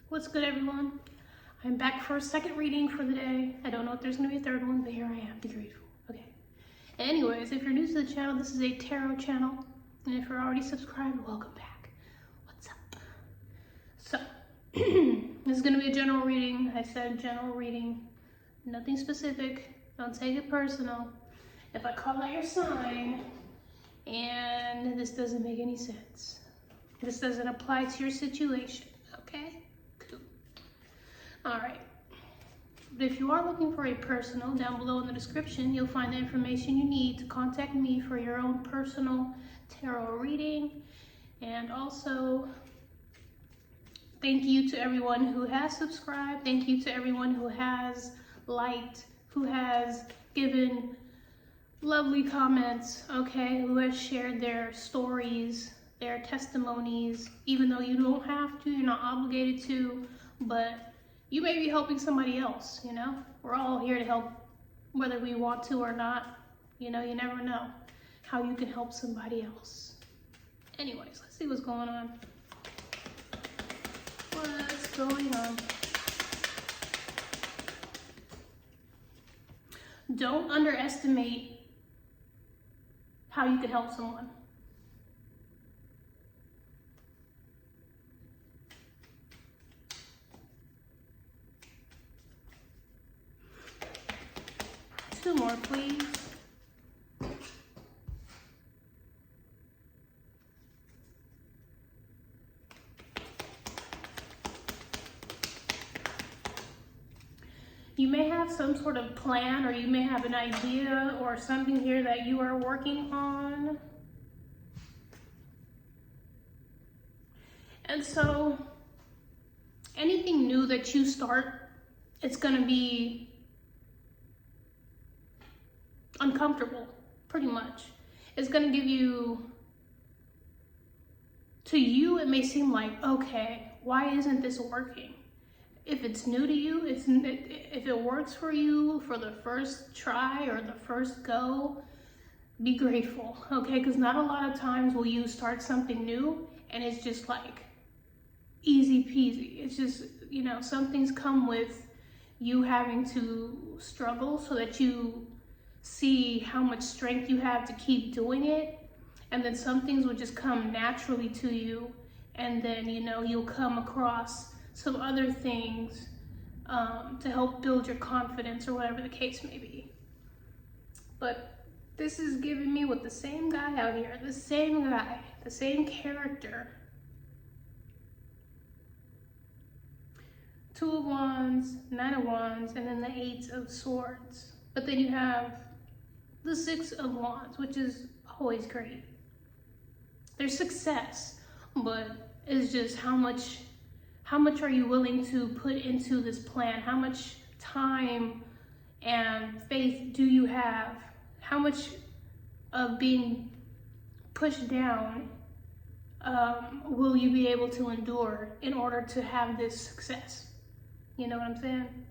What's good, everyone? I'm back for a second reading for the day. I don't know if there's going to be a third one, but here I am. Be grateful. Okay. Anyways, if you're new to the channel, this is a tarot channel. And if you're already subscribed, welcome back. What's up? So, this is going to be a general reading. I said general reading. Nothing specific. Don't take it personal. If I call out your sign and this doesn't make any sense, this doesn't apply to your situation, okay? Cool. All right. But if you are looking for a personal, down below in the description, you'll find the information you need to contact me for your own personal tarot reading. And also, thank you to everyone who has subscribed. Thank you to everyone who has liked, who has given lovely comments, okay, who has shared their stories, their testimonies, even though you don't have to, you're not obligated to, but you may be helping somebody else, you know? We're all here to help, whether we want to or not. You know, you never know how you can help somebody else. Anyways, let's see what's going on. What's going on? Don't underestimate how you can help someone. Two more, please. You may have some sort of plan, or you may have an idea or something here that you are working on. And so anything new that you start, it's gonna be uncomfortable, pretty much. It's gonna give you, to you, it may seem like, okay, why isn't this working? If it's new to you, if it works for you for the first try or the first go, be grateful, okay? Because not a lot of times will you start something new and it's just like easy peasy. It's just, you know, some things come with you having to struggle so that you see how much strength you have to keep doing it. And then some things will just come naturally to you. And then, you know, you'll come across some other things to help build your confidence or whatever the case may be. But this is giving me with the same guy out here, the same guy, the same character. Two of Wands, Nine of Wands, and then the Eight of Swords. But then you have the Six of Wands, which is always great. There's success, but it's just how much are you willing to put into this plan? How much time and faith do you have? How much of being pushed down will you be able to endure in order to have this success? You know what I'm saying?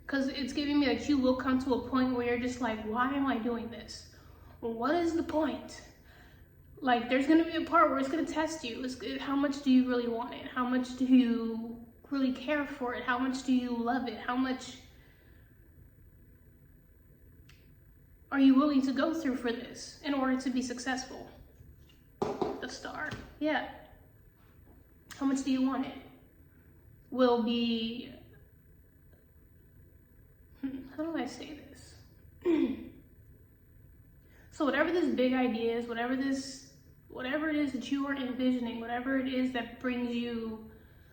Because it's giving me that you will come to a point where you're just like, why am I doing this? What is the point? Like, there's going to be a part where it's going to test you. How much do you really want it? How much do you really care for it? How much do you love it? How much are you willing to go through for this in order to be successful? The Star. Yeah. How much do you want it? Will be, how do I say this? So whatever this big idea is, whatever it is that you are envisioning, whatever it is that brings you,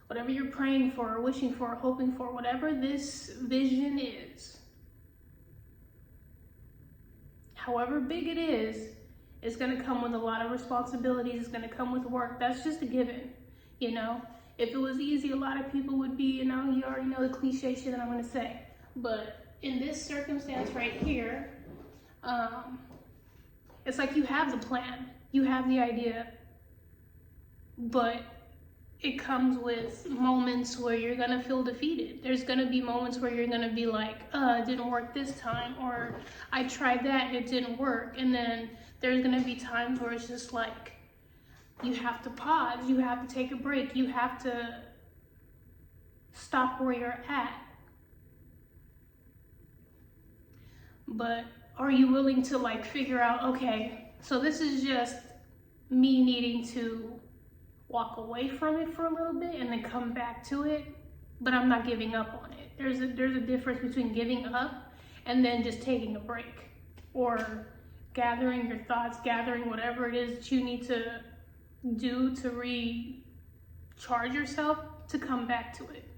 whatever you're praying for, or wishing for, or hoping for, whatever this vision is, however big it is, it's going to come with a lot of responsibilities. It's going to come with work. That's just a given, you know? If it was easy, a lot of people would be, you know, you already know the cliche shit that I'm going to say. But in this circumstance right here, it's like you have the plan, you have the idea, but it comes with moments where you're going to feel defeated. There's going to be moments where you're going to be like, it didn't work this time, or I tried that and it didn't work. And then there's going to be times where it's just like, you have to pause, you have to take a break, you have to stop where you're at. But are you willing to like figure out, okay, so this is just me needing to walk away from it for a little bit and then come back to it, but I'm not giving up on it. There's a difference between giving up and then just taking a break, or gathering your thoughts, gathering whatever it is that you need to do to recharge yourself to come back to it.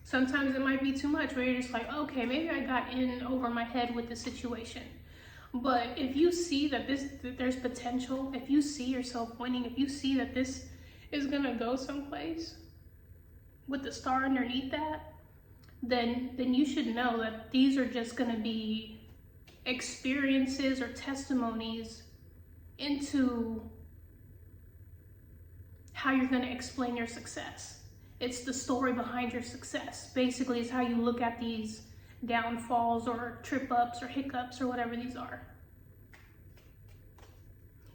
Sometimes it might be too much where you're just like, okay, maybe I got in over my head with the situation. But if you see that there's potential, if you see yourself winning, if you see that this is gonna go someplace with the star underneath that, then you should know that these are just gonna be experiences or testimonies into how you're gonna explain your success. It's the story behind your success. Basically, it's how you look at these downfalls or trip ups or hiccups or whatever these are.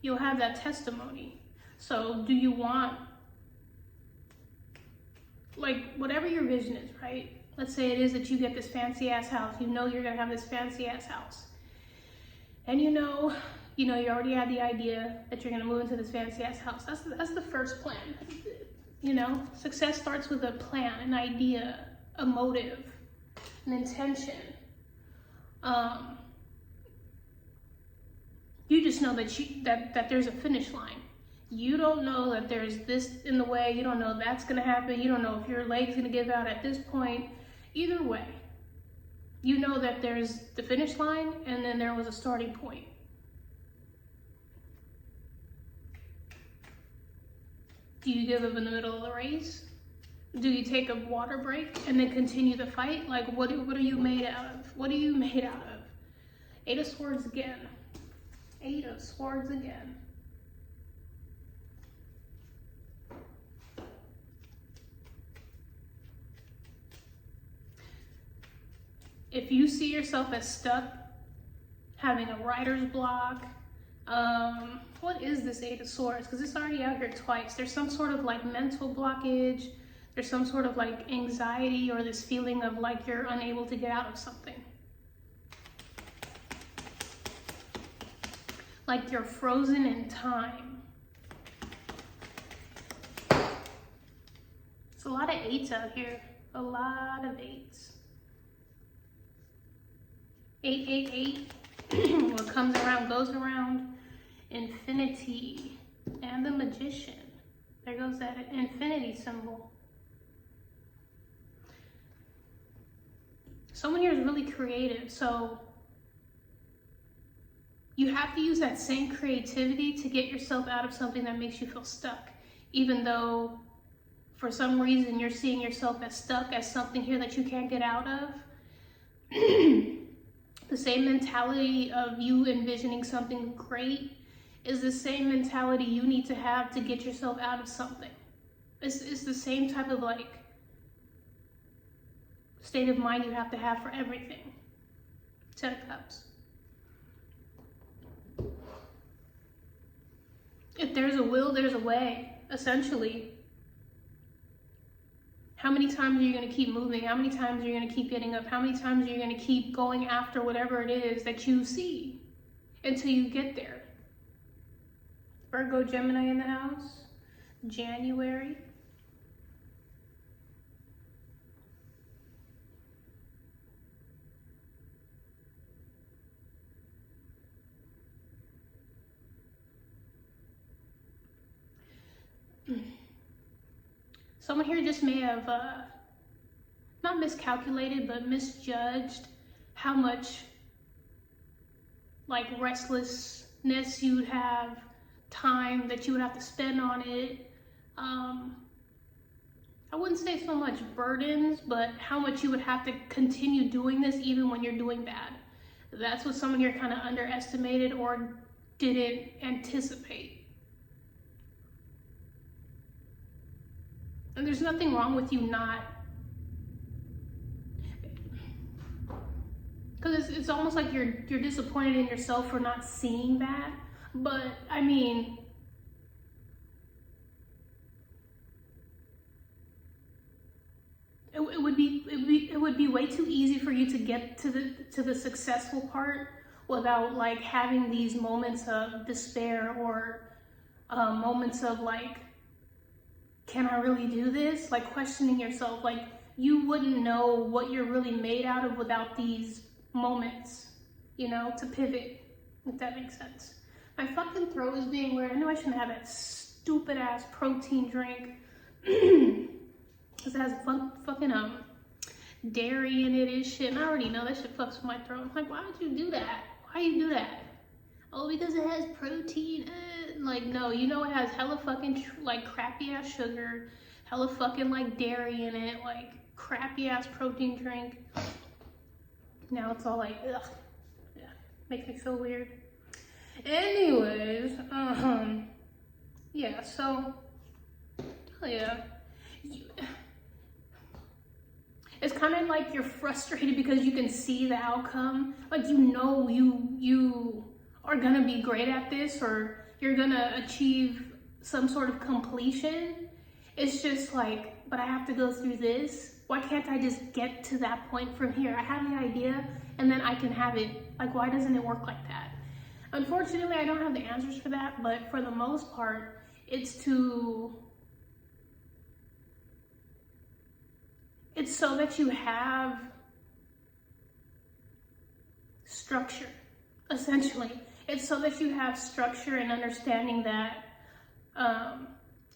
You'll have that testimony. So do you want, like, whatever your vision is, right? Let's say it is that you get this fancy ass house. You know you're gonna have this fancy ass house. And you know, you already had the idea that you're gonna move into this fancy ass house. That's the first plan. You know, success starts with a plan, an idea, a motive, an intention. You just know that there's a finish line. You don't know that there's this in the way. You don't know that's gonna happen. You don't know if your leg's gonna give out at this point. Either way, you know that there's the finish line and then there was a starting point. Do you give up in the middle of the race? Do you take a water break and then continue the fight? Like, what are you made out of? What are you made out of? 8 of Swords again. 8 of Swords again. If you see yourself as stuck, having a writer's block, what is this 8 of Swords? Because it's already out here twice. There's some sort of like mental blockage. There's some sort of like anxiety or this feeling of like you're unable to get out of something. Like you're frozen in time. It's a lot of 8s out here. A lot of 8s. 888. What comes around goes around. Infinity and the Magician. There goes that infinity symbol. Someone here is really creative, so you have to use that same creativity to get yourself out of something that makes you feel stuck, even though for some reason you're seeing yourself as stuck, as something here that you can't get out of. The same mentality of you envisioning something great is the same mentality you need to have to get yourself out of something. It's the same type of like state of mind you have to have for everything. 10 of Cups. If there's a will, there's a way, essentially. How many times are you going to keep moving? How many times are you going to keep getting up? How many times are you going to keep going after whatever it is that you see until you get there? Virgo, Gemini in the house. January. Someone here just may have not miscalculated, but misjudged how much like restlessness you would have, time that you would have to spend on it. I wouldn't say so much burdens, but how much you would have to continue doing this even when you're doing bad. That's what someone here kind of underestimated or didn't anticipate. And there's nothing wrong with you not, because it's almost like you're disappointed in yourself for not seeing that. But I mean, it would be way too easy for you to get to the successful part without like having these moments of despair or moments of like, can I really do this? Like questioning yourself. Like you wouldn't know what you're really made out of without these moments, you know, to pivot, if that makes sense. My fucking throat is being weird. I know I shouldn't have that stupid ass protein drink. Cause it has fucking dairy in it and shit. And I already know that shit fucks with my throat. I'm like, why would you do that? Why you do that? Oh, because it has protein. Like, no, you know it has hella fucking like crappy ass sugar, hella fucking like dairy in it, like crappy ass protein drink. Now it's all like, ugh. Yeah, makes me feel weird. Anyways, yeah, so, oh yeah. It's kind of like you're frustrated because you can see the outcome. Like, you know you are gonna be great at this, or you're gonna achieve some sort of completion. It's just like, but I have to go through this. Why can't I just get to that point from here? I have the idea and then I can have it. Like, why doesn't it work like that? Unfortunately, I don't have the answers for that, but for the most part, it's so that you have structure, essentially. It's so that you have structure and understanding that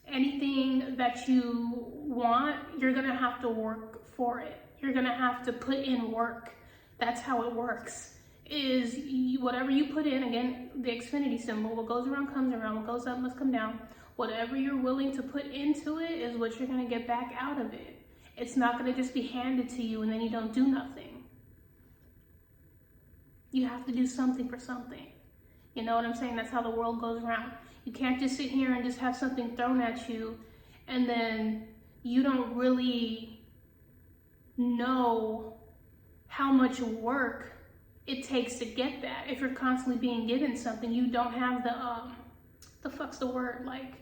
anything that you want, you're gonna have to work for it. You're gonna have to put in work. That's how it works. Is whatever you put in, again, the Xfinity symbol, what goes around comes around, what goes up must come down. Whatever you're willing to put into it is what you're gonna get back out of it. It's not gonna just be handed to you and then you don't do nothing. You have to do something for something. You know what I'm saying? That's how the world goes around. You can't just sit here and just have something thrown at you and then you don't really know how much work it takes to get that. If you're constantly being given something, you don't have the fuck's the word? Like,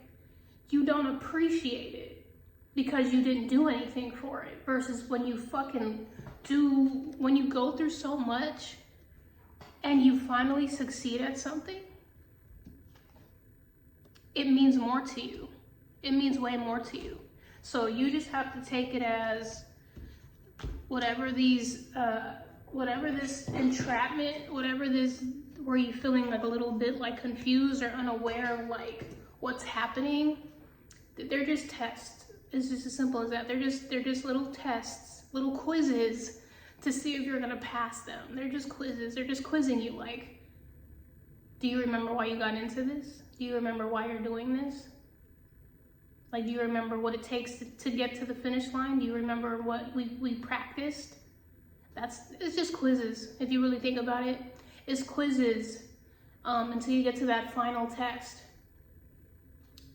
you don't appreciate it because you didn't do anything for it. Versus when you fucking do, when you go through so much and you finally succeed at something, it means more to you. It means way more to you. So you just have to take it as whatever these, whatever this entrapment, whatever this, where you feeling like a little bit like confused or unaware of like what's happening, they're just tests. It's just as simple as that. They're just little tests, little quizzes to see if you're gonna pass them. They're just quizzes. They're just quizzing you. Like, do you remember why you got into this? Do you remember why you're doing this? Like, do you remember what it takes to get to the finish line? Do you remember what we practiced? It's just quizzes. If you really think about it, it's quizzes until you get to that final test.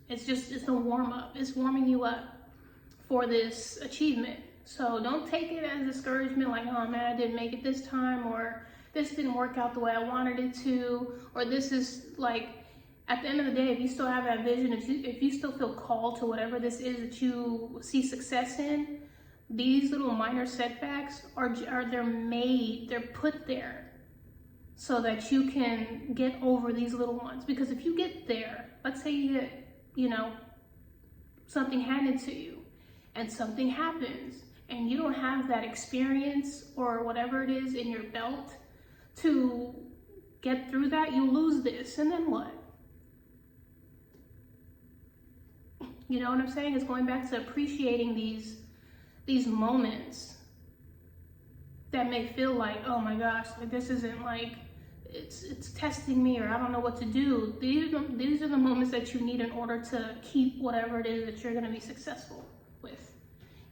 It's a warm up. It's warming you up for this achievement. So don't take it as discouragement, like, oh man, I didn't make it this time, or this didn't work out the way I wanted it to, or this is like, at the end of the day, if you still have that vision, if you still feel called to whatever this is that you see success in, these little minor setbacks they're put there so that you can get over these little ones. Because if you get there, let's say you get, you know, something handed to you and something happens and you don't have that experience or whatever it is in your belt to get through that, you lose this, and then what? You know what I'm saying? It's going back to appreciating these moments that may feel like, oh my gosh, like this isn't like, it's testing me, or I don't know what to do. These are the moments that you need in order to keep whatever it is that you're gonna be successful with.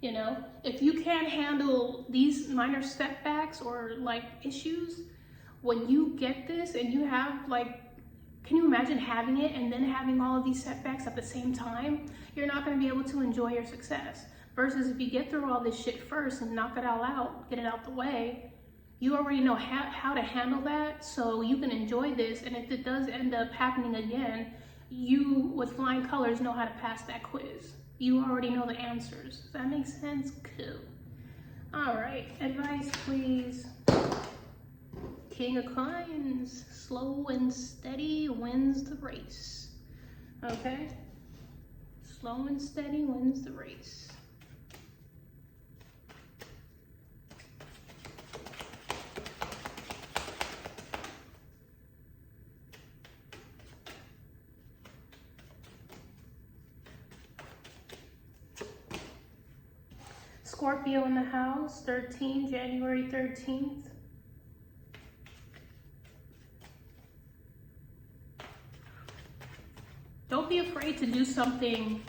You know, if you can't handle these minor setbacks or like issues, when you get this and you have like, can you imagine having it and then having all of these setbacks at the same time? You're not gonna be able to enjoy your success. Versus if you get through all this shit first and knock it all out, get it out the way, you already know how to handle that, so you can enjoy this. And if it does end up happening again, you, with flying colors, know how to pass that quiz. You already know the answers. Does that make sense? Cool. All right, advice, please. King of Coins, slow and steady wins the race. Okay? Slow and steady wins the race. Scorpio in the house, 13, January 13th. Don't be afraid to do something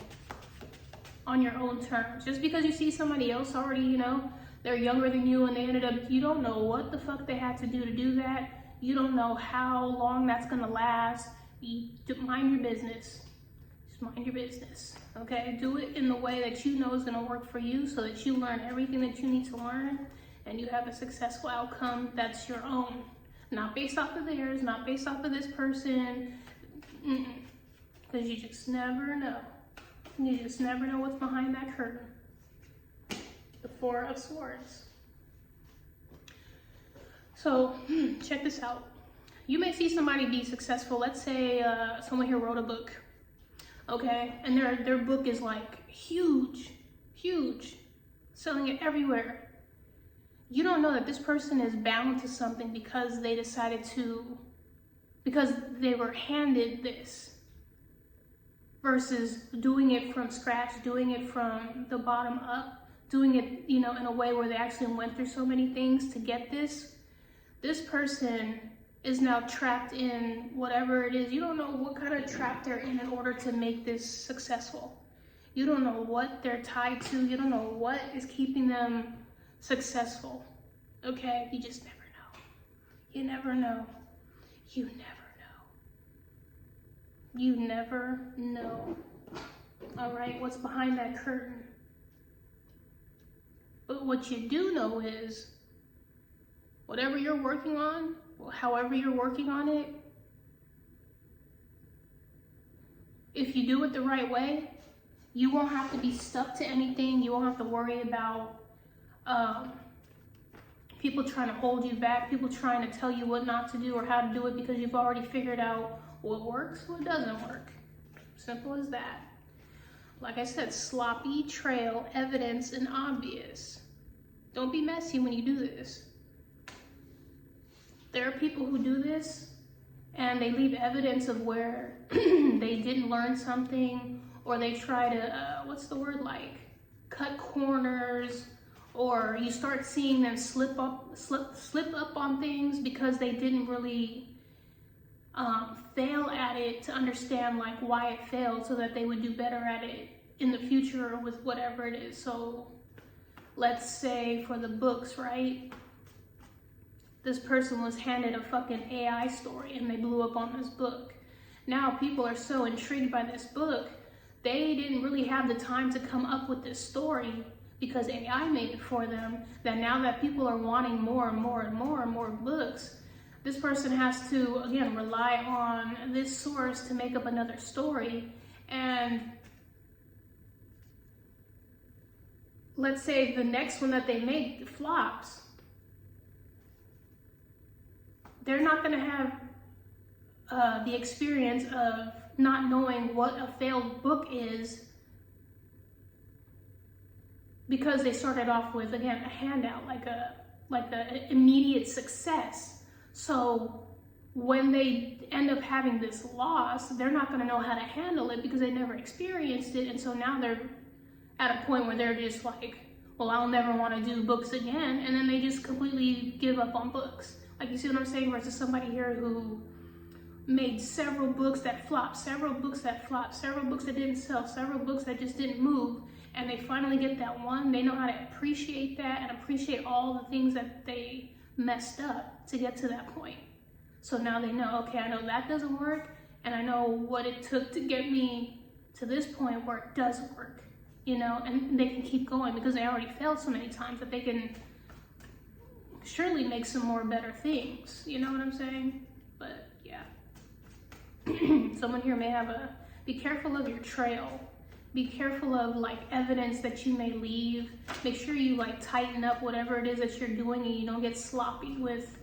on your own terms. Just because you see somebody else already, you know, they're younger than you and they ended up, you don't know what the fuck they had to do that. You don't know how long that's gonna last. Mind your business. Just mind your business, okay? Do it in the way that you know is gonna work for you so that you learn everything that you need to learn and you have a successful outcome that's your own. Not based off of theirs, not based off of this person. Because you just never know. You just never know what's behind that curtain. The Four of Swords. So, check this out. You may see somebody be successful. Let's say someone here wrote a book, okay? And their book is like huge, huge, selling it everywhere. You don't know that this person is bound to something because they decided to, because they were handed this. Versus doing it from scratch, doing it from the bottom up, doing it, you know, in a way where they actually went through so many things to get this. This person is now trapped in whatever it is. You don't know what kind of trap they're in order to make this successful. You don't know what they're tied to. You don't know what is keeping them successful. Okay? You just never know. You never know. You never know. You never know. All right, what's behind that curtain? But what you do know is, whatever you're working on, however you're working on it, if you do it the right way, you won't have to be stuck to anything. You won't have to worry about people trying to hold you back, people trying to tell you what not to do or how to do it because you've already figured out what works, what doesn't work. Simple as that. Like I said, sloppy, trail, evidence, and obvious. Don't be messy when you do this. There are people who do this and they leave evidence of where they didn't learn something, or they try to, cut corners, or you start seeing them slip up on things because they didn't really fail at it to understand like why it failed so that they would do better at it in the future or with whatever it is. So let's say for the books, right? This person was handed a fucking AI story and they blew up on this book. Now people are so intrigued by this book, they didn't really have the time to come up with this story because AI made it for them, that now that people are wanting more and more and more and more books, this person has to, again, rely on this source to make up another story. And let's say the next one that they make flops, they're not going to have the experience of not knowing what a failed book is because they started off with, again, a handout, like a immediate success. So when they end up having this loss, they're not going to know how to handle it because they never experienced it. And so now they're at a point where they're just like, well, I'll never want to do books again. And then they just completely give up on books. Like, you see what I'm saying? Versus somebody here who made several books that flopped, several books that flopped, several books that didn't sell, several books that just didn't move. And they finally get that one. They know how to appreciate that and appreciate all the things that they messed up to get to that point. So now they know, okay, I know that doesn't work, and I know what it took to get me to this point where it does work, you know, and they can keep going because they already failed so many times that they can surely make some more better things, you know what I'm saying? But yeah, someone here may have be careful of your trail, Be careful of like evidence that you may leave. Make sure you like tighten up whatever it is that you're doing and you don't get sloppy with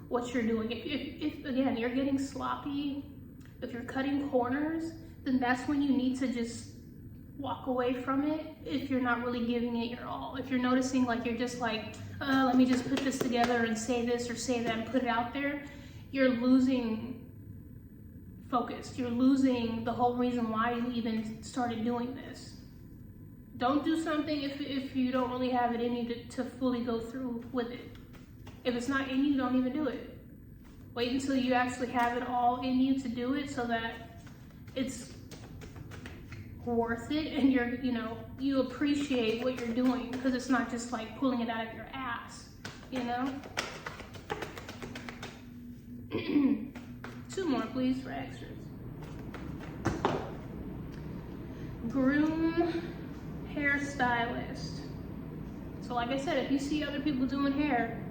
what you're doing. If again, you're getting sloppy, if you're cutting corners, then that's when you need to just walk away from it if you're not really giving it your all. If you're noticing like you're just like, let me just put this together and say this or say that and put it out there, you're losing focus. You're losing the whole reason why you even started doing this. Don't do something if you don't really have it in you to fully go through with it. If it's not in you, don't even do it. Wait until you actually have it all in you to do it so that it's worth it and you appreciate what you're doing, because it's not just like pulling it out of your ass, you know? 2 more, please, for extras. Groom hairstylist. So like I said, if you see other people doing hair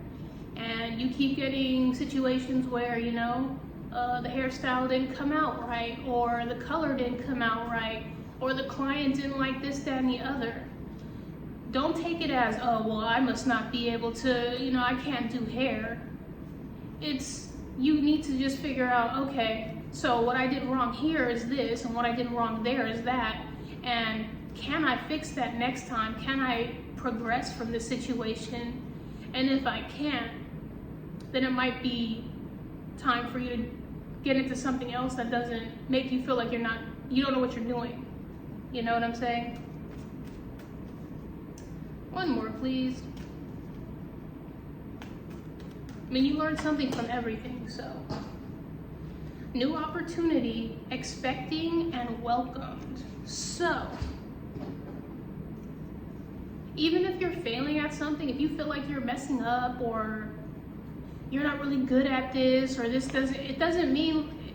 and you keep getting situations where, the hairstyle didn't come out right, or the color didn't come out right, or the client didn't like this, that, and the other, don't take it as, oh, well, I must not be able to, I can't do hair. You need to just figure out, okay, so what I did wrong here is this, and what I did wrong there is that, and can I fix that next time? Can I progress from this situation? And if I can't, then it might be time for you to get into something else that doesn't make you feel like you don't know what you're doing. You know what I'm saying? 1 more, please. I mean, you learn something from everything, so. New opportunity, expecting and welcomed. So, even if you're failing at something, if you feel like you're messing up or you're not really good at this, or it doesn't mean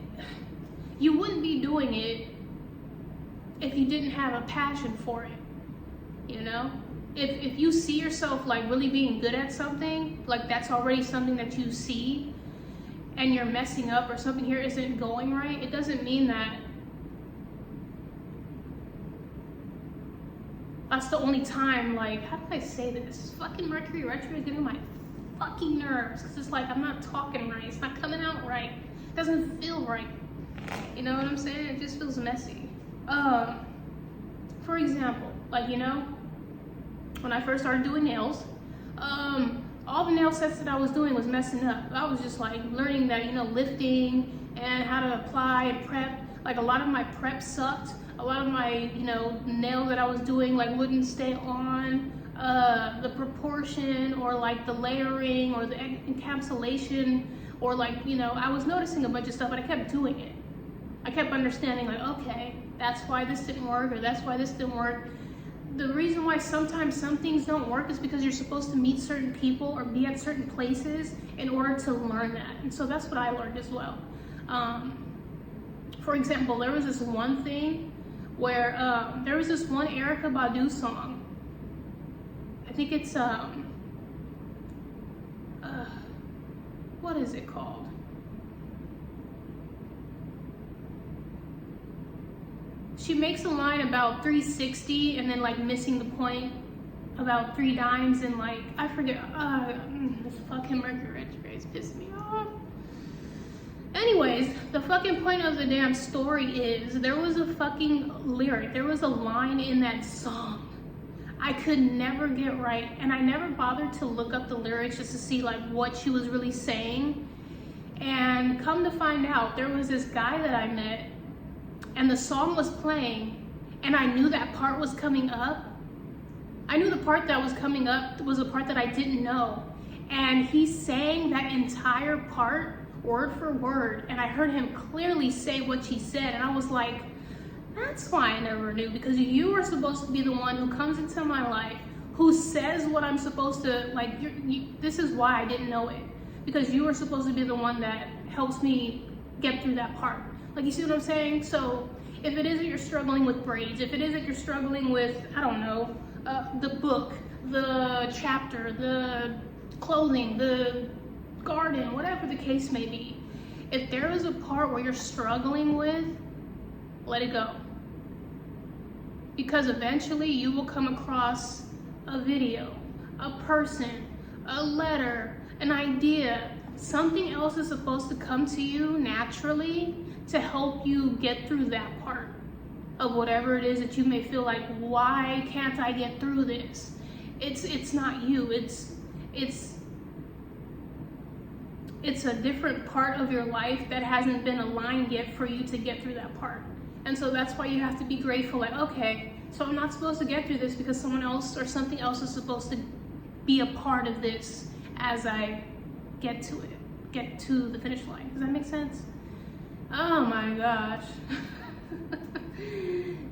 you wouldn't be doing it if you didn't have a passion for it, If you see yourself like really being good at something, like that's already something that you see, and you're messing up or something here isn't going right, it doesn't mean that that's the only time, like, how do I say this? Fucking Mercury retrograde is getting on my fucking nerves, because it's like I'm not talking right, it's not coming out right, it doesn't feel right. You know what I'm saying? It just feels messy. For example, like, when I first started doing nails, all the nail sets that I was doing was messing up. I was just like learning that, lifting and how to apply and prep. Like a lot of my prep sucked. A lot of my, nail that I was doing like wouldn't stay on. The proportion or like the layering or the encapsulation or like, I was noticing a bunch of stuff, but I kept doing it. I kept understanding like, okay, that's why this didn't work, or that's why this didn't work. The reason why sometimes some things don't work is because you're supposed to meet certain people or be at certain places in order to learn that. And so that's what I learned as well. For example, there was this one thing where there was this one Erykah Badu song. I think it's, what is it called? She makes a line about 360 and then like missing the point about 3 dimes and like, I forget, this fucking Mercury retrograde is pissing me off. Anyways, the fucking point of the damn story is there was a fucking lyric, there was a line in that song I could never get right, and I never bothered to look up the lyrics just to see like what she was really saying. And come to find out, there was this guy that I met and the song was playing and I knew that part was coming up. I knew the part that was coming up was a part that I didn't know. And he sang that entire part word for word, and I heard him clearly say what she said, and I was like, that's why I never knew, because you are supposed to be the one who comes into my life, who says what I'm supposed to, like, this is why I didn't know it, because you are supposed to be the one that helps me get through that part. Like, you see what I'm saying? So if it is that you're struggling with braids, if it is that you're struggling with, I don't know, the book, the chapter, the clothing, the garden, whatever the case may be, if there is a part where you're struggling with, let it go. because eventually you will come across a video, a person, a letter, an idea. Something else is supposed to come to you naturally to help you get through that part of whatever it is that you may feel like, why can't I get through this? It's not you. It's a different part of your life that hasn't been aligned yet for you to get through that part. And so that's why you have to be grateful, like, okay, so I'm not supposed to get through this because someone else or something else is supposed to be a part of this as I get to it, get to the finish line. Does that make sense? Oh my gosh.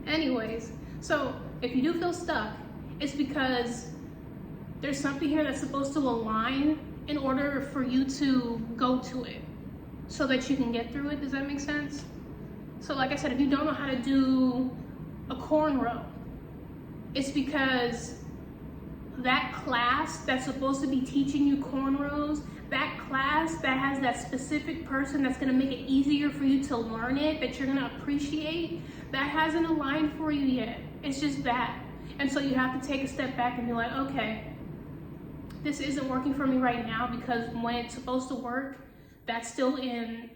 Anyways, so if you do feel stuck, it's because there's something here that's supposed to align in order for you to go to it so that you can get through it. Does that make sense? So like I said, if you don't know how to do a cornrow, it's because that class that's supposed to be teaching you cornrows, that class that has that specific person that's gonna make it easier for you to learn it, that you're gonna appreciate, that hasn't aligned for you yet. It's just that. And so you have to take a step back and be like, okay, this isn't working for me right now, because when it's supposed to work, it's still in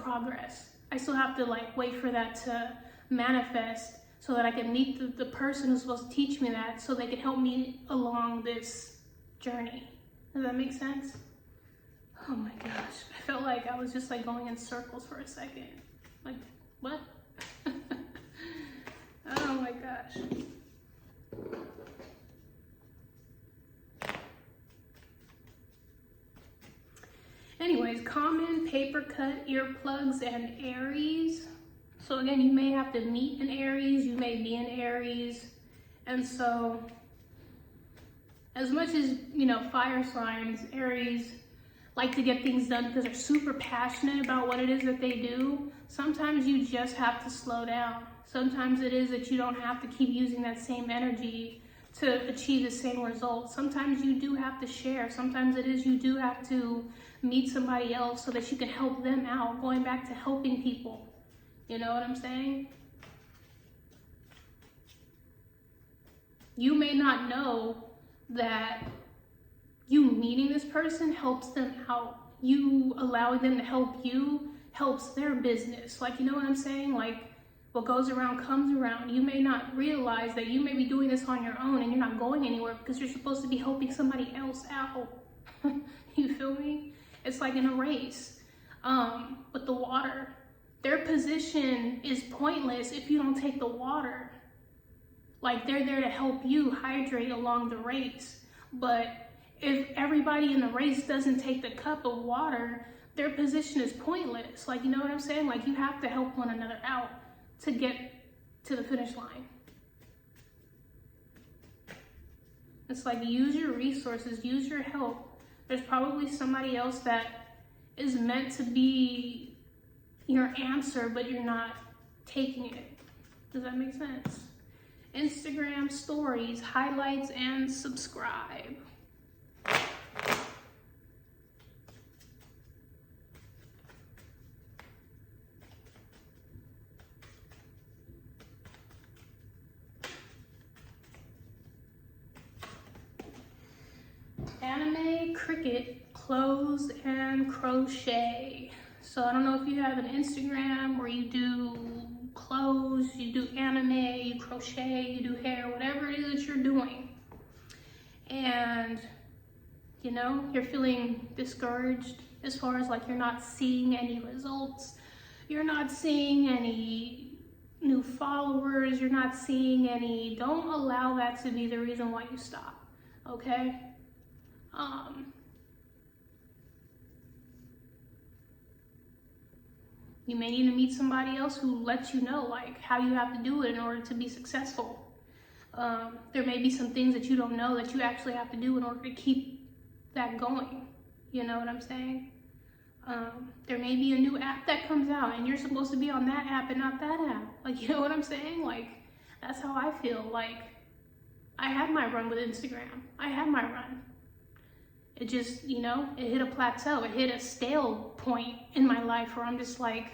progress. I still have to like wait for that to manifest so that I can meet the person who's supposed to teach me that, so they can help me along this journey. Does that make sense? Oh my gosh, I felt like I was just like going in circles for a second. Like, what? Oh my gosh. Anyways, common, paper cut, earplugs, and Aries. So again, you may have to meet in Aries, you may be in Aries. And so, as much as, you know, fire signs, Aries like to get things done because they're super passionate about what it is that they do, sometimes you just have to slow down. Sometimes it is that you don't have to keep using that same energy to achieve the same results. Sometimes you do have to share. Sometimes it is you do have to meet somebody else so that you can help them out, going back to helping people. You know what I'm saying? You may not know that you meeting this person helps them out. You allowing them to help you helps their business. Like, you know what I'm saying? Like, what goes around comes around. You may not realize that you may be doing this on your own and you're not going anywhere because you're supposed to be helping somebody else out. You feel me? It's like in a race with the water. Their position is pointless if you don't take the water. Like, they're there to help you hydrate along the race. But if everybody in the race doesn't take the cup of water, their position is pointless. Like, you know what I'm saying? Like, you have to help one another out to get to the finish line. It's like, use your resources, use your help. There's probably somebody else that is meant to be your answer, but you're not taking it. Does that make sense? Instagram stories, highlights, and subscribe. Anime, cricket, clothes, and crochet. So I don't know if you have an Instagram where you do clothes, you do anime, you crochet, you do hair, whatever it is that you're doing. And, you know, you're feeling discouraged as far as like you're not seeing any results. You're not seeing any new followers. You're not seeing any, don't allow that to be the reason why you stop, okay? You may need to meet somebody else who lets you know like how you have to do it in order to be successful. There may be some things that you don't know that you actually have to do in order to keep that going. You know what I'm saying? There may be a new app that comes out and you're supposed to be on that app and not that app. Like, you know what I'm saying? Like, that's how I feel. Like, I had my run with Instagram. I had my run. It just, you know, it hit a plateau. It hit a stale point in my life where I'm just like,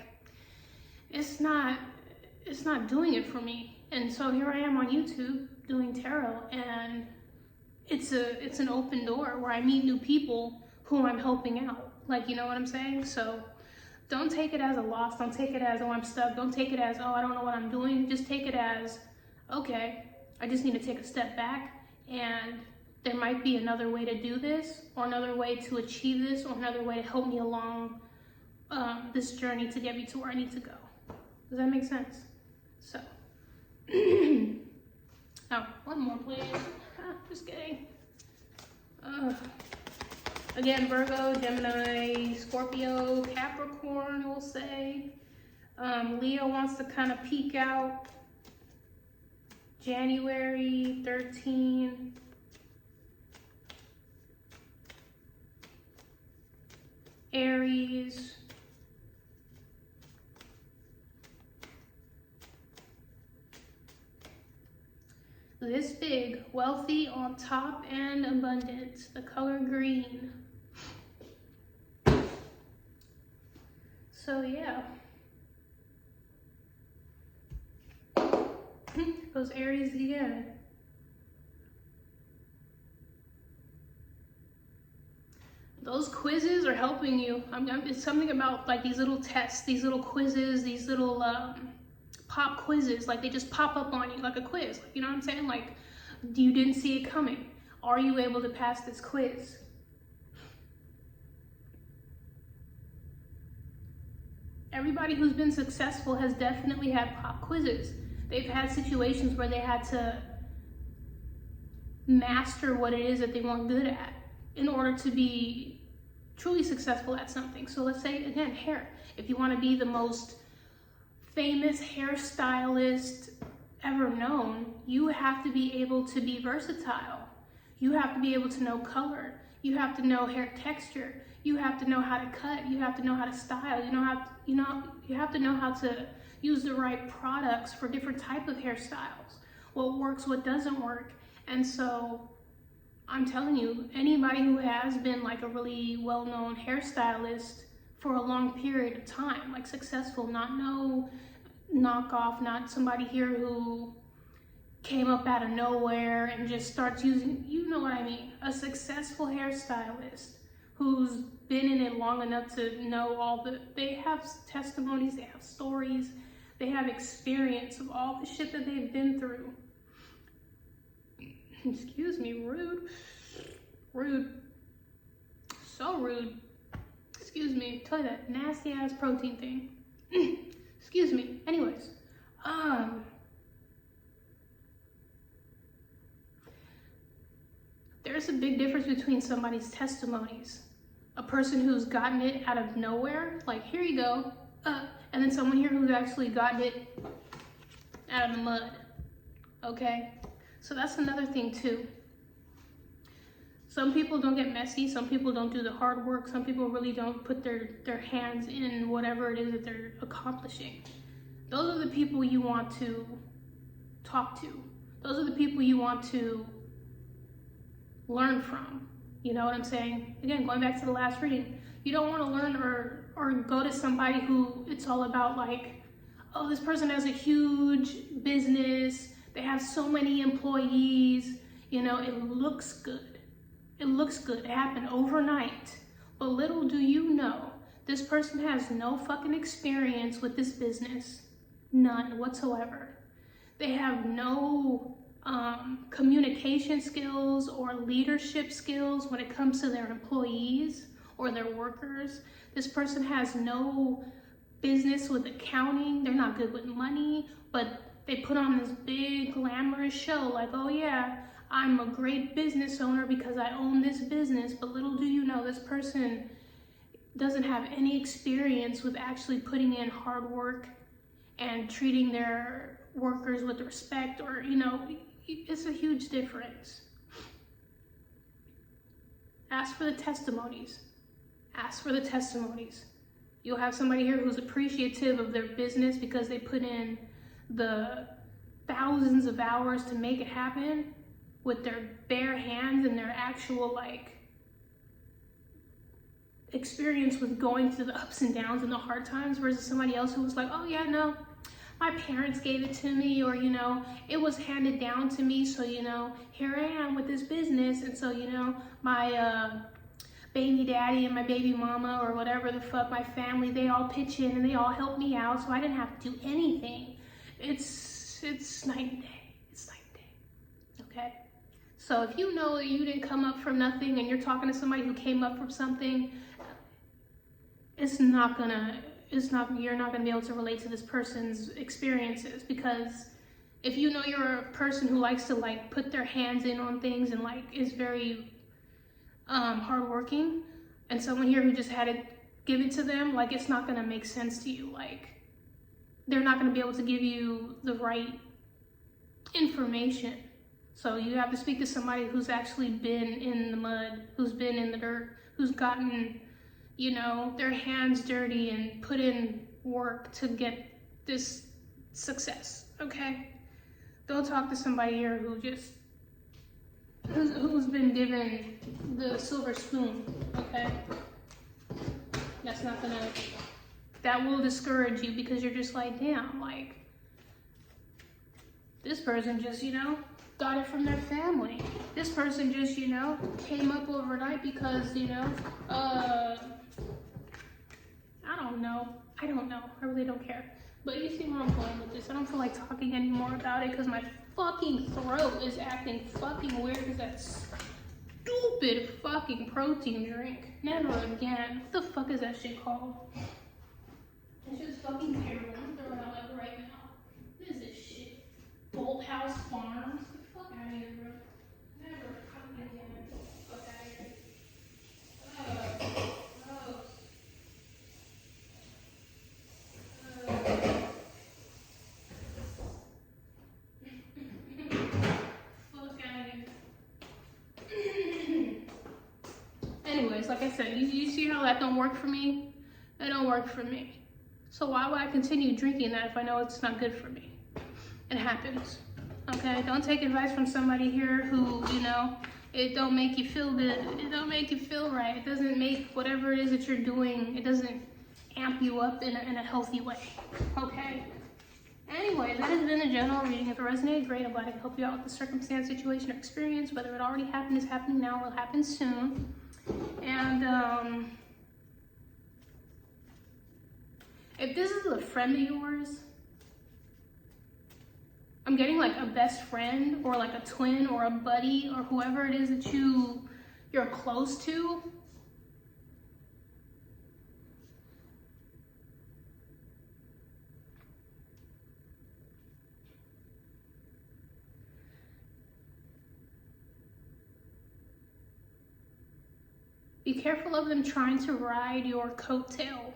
it's not doing it for me. And so here I am on YouTube doing tarot, and it's an open door where I meet new people who I'm helping out. Like, you know what I'm saying? So don't take it as a loss. Don't take it as, oh, I'm stuck. Don't take it as, oh, I don't know what I'm doing. Just take it as, okay, I just need to take a step back, and there might be another way to do this, or another way to achieve this, or another way to help me along this journey to get me to where I need to go. Does that make sense? So, oh, one more please. Just kidding. Again, Virgo, Gemini, Scorpio, Capricorn, we'll say. Leo wants to kind of peek out. January 13. Aries. This big, wealthy, on top, and abundant. The color green. So yeah. Goes Aries again. Those quizzes are helping you. It's something about like these little tests, these little quizzes, these little pop quizzes, like they just pop up on you like a quiz. Like, you know what I'm saying? Like, you didn't see it coming. Are you able to pass this quiz? Everybody who's been successful has definitely had pop quizzes. They've had situations where they had to master what it is that they weren't good at in order to be truly successful at something. So let's say, again, hair. If you want to be the most famous hairstylist ever known, you have to be able to be versatile. You have to be able to know color. You have to know hair texture. You have to know how to cut. You have to know how to style. You have to know how to use the right products for different type of hairstyles. What works, what doesn't work. And so I'm telling you, anybody who has been like a really well-known hairstylist for a long period of time, like successful, not no knockoff, not somebody here who came up out of nowhere and just starts using, you know what I mean, a successful hairstylist who's been in it long enough to know they have testimonies, they have stories, they have experience of all the shit that they've been through. Excuse me, rude. Rude. So rude. Excuse me, tell you that nasty ass protein thing. Excuse me. Anyways, there's a big difference between somebody's testimonies. A person who's gotten it out of nowhere, like here you go, and then someone here who's actually gotten it out of the mud. Okay? So that's another thing too. Some people don't get messy, some people don't do the hard work, some people really don't put their hands in whatever it is that they're accomplishing. Those are the people you want to talk to. Those are the people you want to learn from. You know what I'm saying? Again, going back to the last reading, you don't want to learn or go to somebody who it's all about like, oh, this person has a huge business, they have so many employees, you know, it looks good. It looks good. It happened overnight. But little do you know, this person has no fucking experience with this business. None whatsoever. They have no communication skills or leadership skills when it comes to their employees or their workers. This person has no business with accounting. They're not good with money, but they put on this big glamorous show like, oh yeah, I'm a great business owner because I own this business. But little do you know, this person doesn't have any experience with actually putting in hard work and treating their workers with respect, or, you know, it's a huge difference. Ask for the testimonies. Ask for the testimonies. You'll have somebody here who's appreciative of their business because they put in the thousands of hours to make it happen with their bare hands and their actual like experience with going through the ups and downs and the hard times, versus somebody else who was like, oh yeah, no, my parents gave it to me, or, you know, it was handed down to me. So, you know, here I am with this business. And so, you know, my baby daddy and my baby mama, or whatever the fuck, my family, they all pitch in and they all help me out. So I didn't have to do anything. It's night and day. It's night and day. Okay? So if you know that you didn't come up from nothing and you're talking to somebody who came up from something, you're not gonna be able to relate to this person's experiences, because if you know you're a person who likes to like put their hands in on things and like is very hardworking, and someone here who just had to give it to them, like it's not gonna make sense to you. Like they're not gonna be able to give you the right information. So you have to speak to somebody who's actually been in the mud, who's been in the dirt, who's gotten, you know, their hands dirty and put in work to get this success, okay? Don't talk to somebody here who's been given the silver spoon, okay? That will discourage you, because you're just like, damn, like, this person just, you know, got it from their family. This person just, you know, came up overnight because, you know, I don't know. I really don't care. But you see where I'm going with this. I don't feel like talking anymore about it because my fucking throat is acting fucking weird because that stupid fucking protein drink. Never again. What the fuck is that shit called? It's just fucking terrible. I'm throwing it out right now. What is this shit? Bolt House Farms? Get the fuck out of here, bro. Never fucking again. Get the fuck out of here. Anyways, like I said, you see how that don't work for me? That don't work for me. So why would I continue drinking that if I know it's not good for me? It happens. Okay, don't take advice from somebody here who, you know, it don't make you feel good. It don't make you feel right. It doesn't make whatever it is that you're doing, it doesn't amp you up in a healthy way. Okay? Anyways, that has been the general reading. If it resonated, great. I'm glad I could help you out with the circumstance, situation, or experience. Whether it already happened, is happening now, will happen soon. And if this is a friend of yours, I'm getting like a best friend or like a twin or a buddy or whoever it is that you're close to. Be careful of them trying to ride your coattail.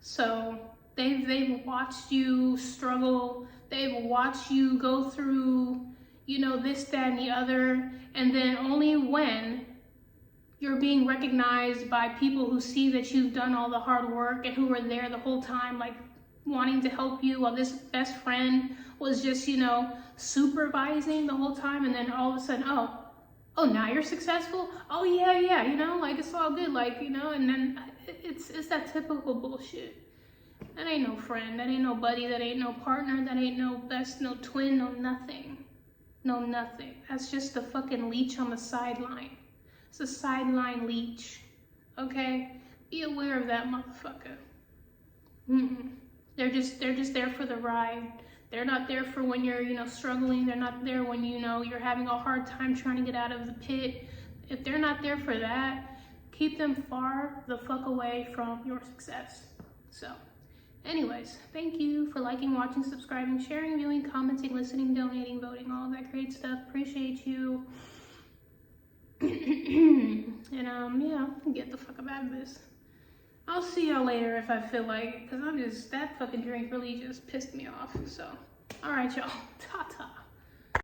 So they've watched you struggle. They've watched you go through, you know, this, that, and the other. And then only when you're being recognized by people who see that you've done all the hard work and who were there the whole time, like wanting to help you, while this best friend was just, you know, supervising the whole time. And then all of a sudden, oh, now you're successful? Oh, yeah, you know, like, it's all good, like, you know, and then it's that typical bullshit. That ain't no friend, that ain't no buddy, that ain't no partner, that ain't no best, no twin, no nothing. No nothing. That's just a fucking leech on the sideline. It's a sideline leech, okay? Be aware of that motherfucker. They're just there for the ride. They're not there for when you're, you know, struggling. They're not there when, you know, you're having a hard time trying to get out of the pit. If they're not there for that, keep them far the fuck away from your success. So, anyways, thank you for liking, watching, subscribing, sharing, viewing, commenting, listening, donating, voting, all of that great stuff. Appreciate you. And, yeah, get the fuck out of this. I'll see y'all later if I feel like it, because that fucking drink really just pissed me off. So, alright, y'all. Ta-ta.